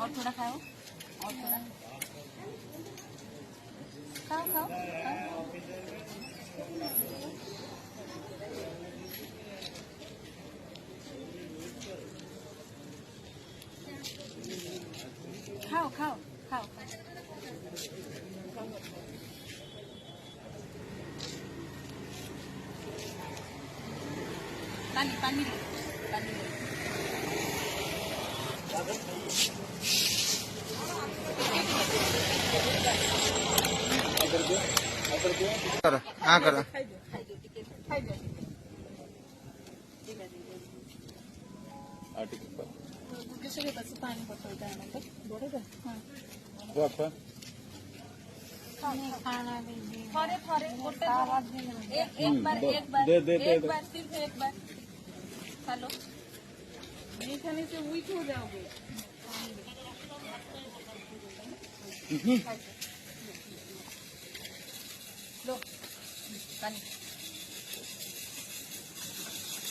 और थोड़ा खाओ, और थोड़ा खाओ खाओ खाओ खाओ खाओ खाओ पानी पानी पानी करो हाँ करो किसी के पास पानी बोतल है ना तो बोलेगा हाँ खाना थोड़े थोड़े एक बार सिर्फ एक बार हेलो नहीं खाने से वीक हो जाओगे लो पानी